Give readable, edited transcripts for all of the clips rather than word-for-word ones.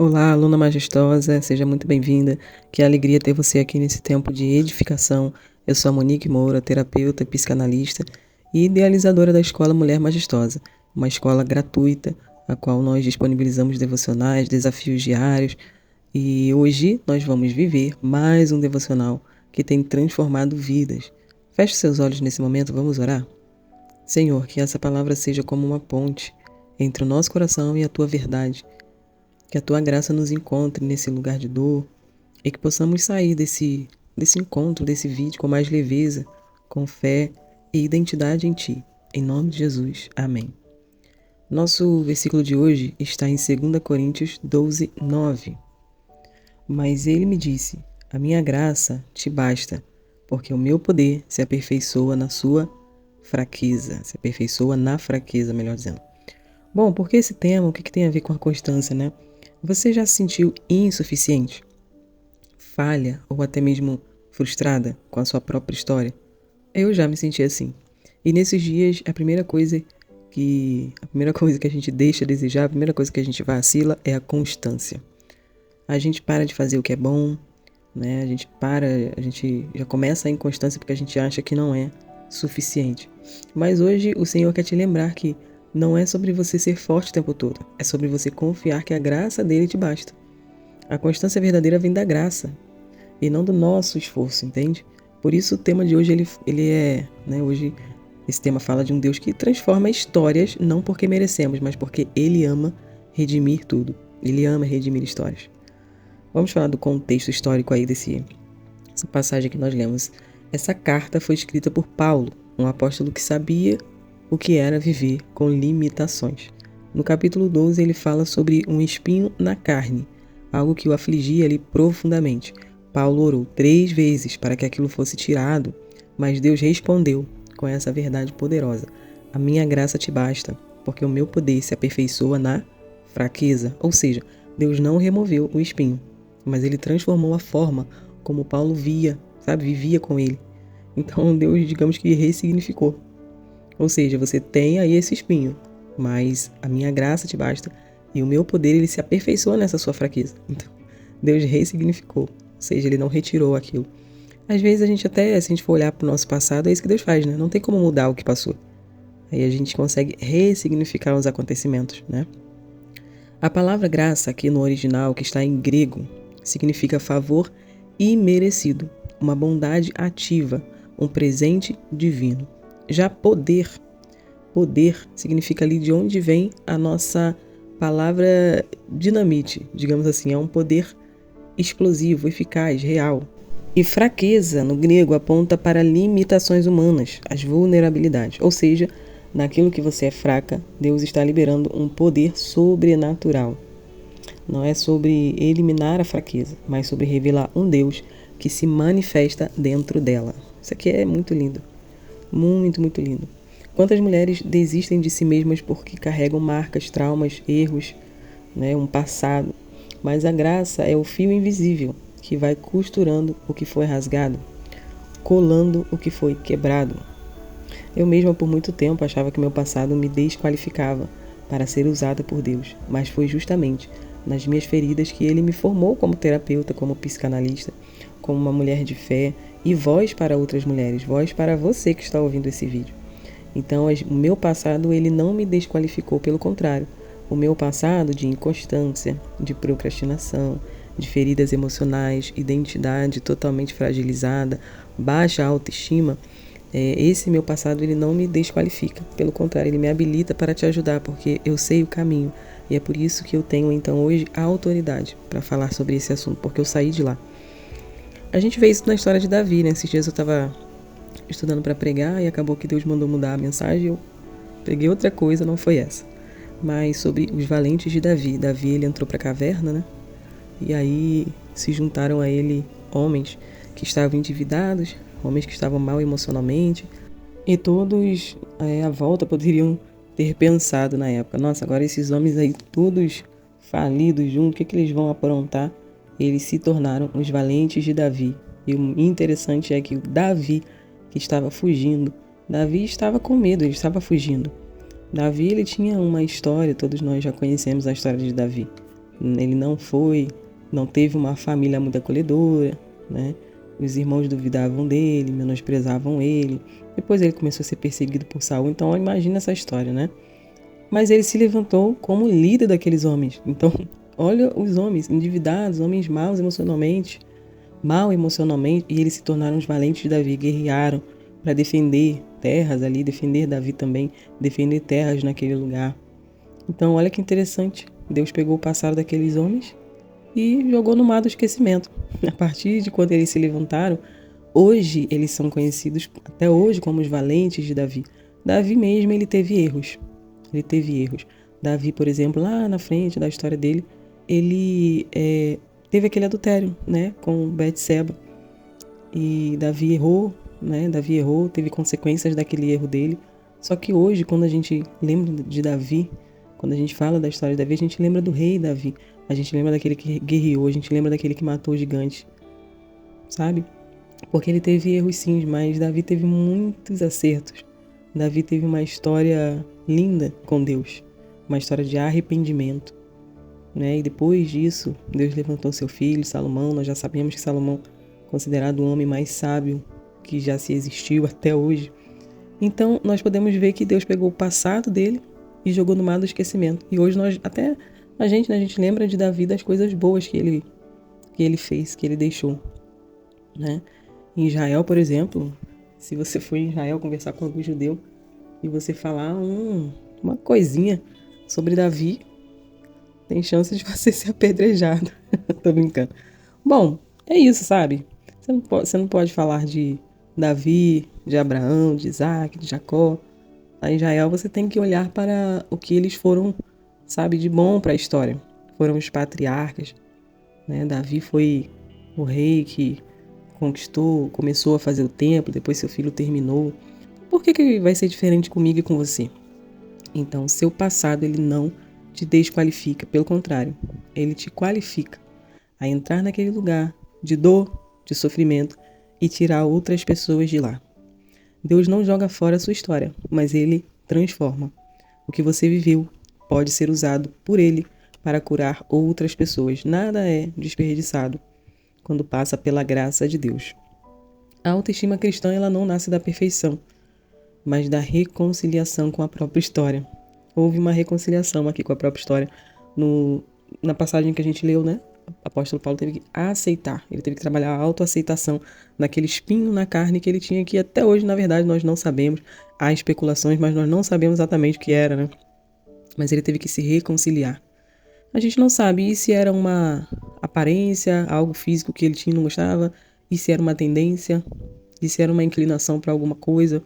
Olá, aluna majestosa, seja muito bem-vinda. Que alegria ter você aqui nesse tempo de edificação. Eu sou a Monique Moura, terapeuta, psicanalista e idealizadora da Escola Mulher Majestosa, uma escola gratuita, a qual nós disponibilizamos devocionais, desafios diários. E hoje nós vamos viver mais um devocional que tem transformado vidas. Feche seus olhos nesse momento, vamos orar? Senhor, que essa palavra seja como uma ponte entre o nosso coração e a tua verdade. Que a tua graça nos encontre nesse lugar de dor e que possamos sair desse encontro, desse vídeo com mais leveza, com fé e identidade em ti. Em nome de Jesus. Amém. Nosso versículo de hoje está em 2 Coríntios 12, 9. Mas ele me disse: a minha graça te basta, porque o meu poder se aperfeiçoa na sua fraqueza. Se aperfeiçoa na fraqueza, melhor dizendo. Bom, porque esse tema, o que tem a ver com a constância, né? Você já se sentiu insuficiente, falha ou até mesmo frustrada com a sua própria história? Eu já me senti assim. E nesses dias, a primeira coisa que a gente deixa a desejar, a primeira coisa que a gente vacila é a constância. A gente para de fazer o que é bom, né? A gente já começa a inconstância porque a gente acha que não é suficiente. Mas hoje o Senhor quer te lembrar que não é sobre você ser forte o tempo todo, é sobre você confiar que a graça dele te basta. A constância verdadeira vem da graça e não do nosso esforço, entende? Por isso o tema de hoje hoje esse tema fala de um Deus que transforma histórias não porque merecemos, mas porque ele ama redimir tudo. Ele ama redimir histórias. Vamos falar do contexto histórico aí dessa passagem que nós lemos. Essa carta foi escrita por Paulo, um apóstolo que sabia o que era viver com limitações. No capítulo 12 ele fala sobre um espinho na carne, algo que o afligia ali profundamente. Paulo orou 3 vezes para que aquilo fosse tirado, mas Deus respondeu com essa verdade poderosa: a minha graça te basta, porque o meu poder se aperfeiçoa na fraqueza. Ou seja, Deus não removeu o espinho, mas ele transformou a forma como Paulo vivia com ele. Então Deus, digamos que ressignificou. Ou seja, você tem aí esse espinho, mas a minha graça te basta e o meu poder ele se aperfeiçoa nessa sua fraqueza. Então, Deus ressignificou, ou seja, ele não retirou aquilo. Às vezes se a gente for olhar para o nosso passado, é isso que Deus faz, né? Não tem como mudar o que passou. Aí a gente consegue ressignificar os acontecimentos, né? A palavra graça aqui no original, que está em grego, significa favor imerecido, uma bondade ativa, um presente divino. Já poder significa ali de onde vem a nossa palavra dinamite, digamos assim, é um poder explosivo, eficaz, real. E fraqueza, no grego, aponta para limitações humanas, as vulnerabilidades, ou seja, naquilo que você é fraca, Deus está liberando um poder sobrenatural. Não é sobre eliminar a fraqueza, mas sobre revelar um Deus que se manifesta dentro dela. Isso aqui é muito lindo. Muito, muito lindo. Quantas mulheres desistem de si mesmas porque carregam marcas, traumas, erros, né, um passado. Mas a graça é o fio invisível que vai costurando o que foi rasgado, colando o que foi quebrado. Eu mesma por muito tempo achava que meu passado me desqualificava para ser usada por Deus, mas foi justamente nas minhas feridas que ele me formou como terapeuta, como psicanalista, como uma mulher de fé e voz para outras mulheres, voz para você que está ouvindo esse vídeo. Então, o meu passado ele não me desqualificou, pelo contrário. O meu passado de inconstância, de procrastinação, de feridas emocionais, identidade totalmente fragilizada, baixa autoestima, esse meu passado ele não me desqualifica. Pelo contrário, ele me habilita para te ajudar, porque eu sei o caminho. E é por isso que eu tenho, então, hoje a autoridade para falar sobre esse assunto, porque eu saí de lá. A gente vê isso na história de Davi, né? Esses dias eu estava estudando para pregar e acabou que Deus mandou mudar a mensagem. Eu preguei outra coisa, não foi essa. Mas sobre os valentes de Davi. Davi, ele entrou para a caverna, né? E aí se juntaram a ele homens que estavam endividados, homens que estavam mal emocionalmente. E todos à volta poderiam ter pensado na época: nossa, agora esses homens aí todos falidos juntos, o que eles vão aprontar? Eles se tornaram os valentes de Davi. E o interessante é que o Davi, que estava fugindo, Davi estava com medo, ele estava fugindo. Davi, ele tinha uma história, todos nós já conhecemos a história de Davi. Ele não teve uma família muito acolhedora, né? Os irmãos duvidavam dele, menosprezavam ele. Depois ele começou a ser perseguido por Saul. Então, imagina essa história, né? Mas ele se levantou como líder daqueles homens. Então, olha os homens endividados, homens maus emocionalmente, e eles se tornaram os valentes de Davi, guerrearam para defender terras ali, defender Davi também, defender terras naquele lugar. Então, olha que interessante. Deus pegou o passado daqueles homens e jogou no mar do esquecimento. A partir de quando eles se levantaram, hoje eles são conhecidos até hoje como os valentes de Davi. Davi mesmo, ele teve erros. Davi, por exemplo, lá na frente da história dele, ele teve aquele adultério, né, com Betseba. E Davi errou, teve consequências daquele erro dele. Só que hoje, quando a gente lembra de Davi, quando a gente fala da história de Davi, a gente lembra do rei Davi. A gente lembra daquele que guerreou, a gente lembra daquele que matou o gigante, sabe? Porque ele teve erros sim, mas Davi teve muitos acertos. Davi teve uma história linda com Deus, uma história de arrependimento, né? E depois disso, Deus levantou seu filho, Salomão. Nós já sabemos que Salomão é considerado o homem mais sábio que já se existiu até hoje. Então, nós podemos ver que Deus pegou o passado dele e jogou no mar do esquecimento. E hoje a gente lembra de Davi, das coisas boas que ele fez, que ele deixou, né? Em Israel, por exemplo, se você for em Israel conversar com algum judeu e você falar uma coisinha sobre Davi, tem chance de você ser apedrejado. Tô brincando. Bom, é isso, sabe? Você não pode falar de Davi, de Abraão, de Isaac, de Jacó. Lá em Israel você tem que olhar para o que eles foram, sabe, de bom para a história. Foram os patriarcas, né? Davi foi o rei que começou a fazer o templo, depois seu filho terminou. Por que vai ser diferente comigo e com você? Então, seu passado, ele não te desqualifica, pelo contrário, ele te qualifica a entrar naquele lugar de dor, de sofrimento e tirar outras pessoas de lá. Deus não joga fora a sua história, mas ele transforma. O que você viveu pode ser usado por ele para curar outras pessoas. Nada é desperdiçado quando passa pela graça de Deus. A autoestima cristã, ela não nasce da perfeição, mas da reconciliação com a própria história. Houve uma reconciliação aqui com a própria história. Na passagem que a gente leu, né? O apóstolo Paulo teve que aceitar. Ele teve que trabalhar a autoaceitação naquele espinho na carne que ele tinha, que até hoje, na verdade, nós não sabemos. Há especulações, mas nós não sabemos exatamente o que era, né? Mas ele teve que se reconciliar. A gente não sabe se era uma aparência, algo físico que ele tinha e não gostava, e se era uma tendência, e se era uma inclinação para alguma coisa,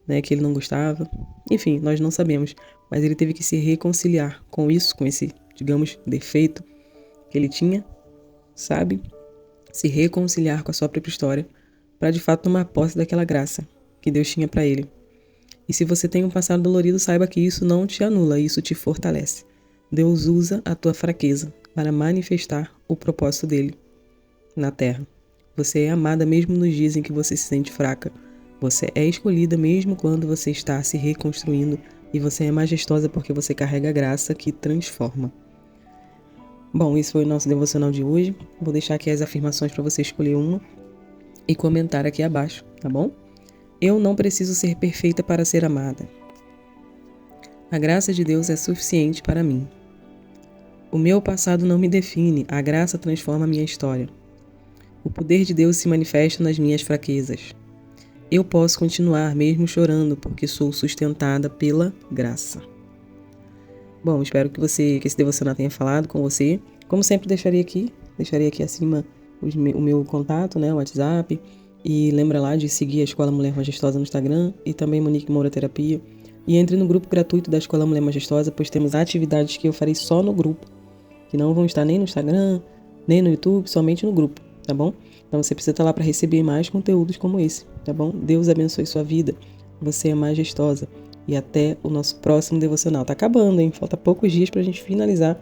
né, que ele não gostava. Enfim, nós não sabemos, mas ele teve que se reconciliar com isso, com esse, digamos, defeito que ele tinha, sabe? Se reconciliar com a sua própria história, para de fato tomar posse daquela graça que Deus tinha para ele. E se você tem um passado dolorido, saiba que isso não te anula, isso te fortalece. Deus usa a tua fraqueza para manifestar o propósito dele na terra. Você é amada mesmo nos dias em que você se sente fraca. Você é escolhida mesmo quando você está se reconstruindo. E você é majestosa porque você carrega a graça que transforma. Bom, esse foi o nosso devocional de hoje. Vou deixar aqui as afirmações para você escolher uma e comentar aqui abaixo, tá bom? Eu não preciso ser perfeita para ser amada. A graça de Deus é suficiente para mim. O meu passado não me define, a graça transforma a minha história. O poder de Deus se manifesta nas minhas fraquezas. Eu posso continuar mesmo chorando porque sou sustentada pela graça. Bom, espero que esse devocional tenha falado com você. Como sempre, deixarei aqui acima o meu contato, né, o WhatsApp. E lembra lá de seguir a Escola Mulher Majestosa no Instagram e também Monique Moura Terapia. E entre no grupo gratuito da Escola Mulher Majestosa, pois temos atividades que eu farei só no grupo, que não vão estar nem no Instagram, nem no YouTube, somente no grupo, tá bom? Então você precisa estar lá para receber mais conteúdos como esse, tá bom? Deus abençoe sua vida, você é majestosa. E até o nosso próximo devocional. Tá acabando, hein? Falta poucos dias pra gente finalizar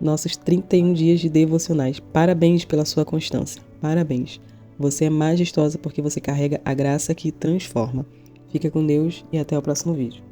nossos 31 dias de devocionais. Parabéns pela sua constância. Parabéns. Você é majestosa porque você carrega a graça que transforma. Fica com Deus e até o próximo vídeo.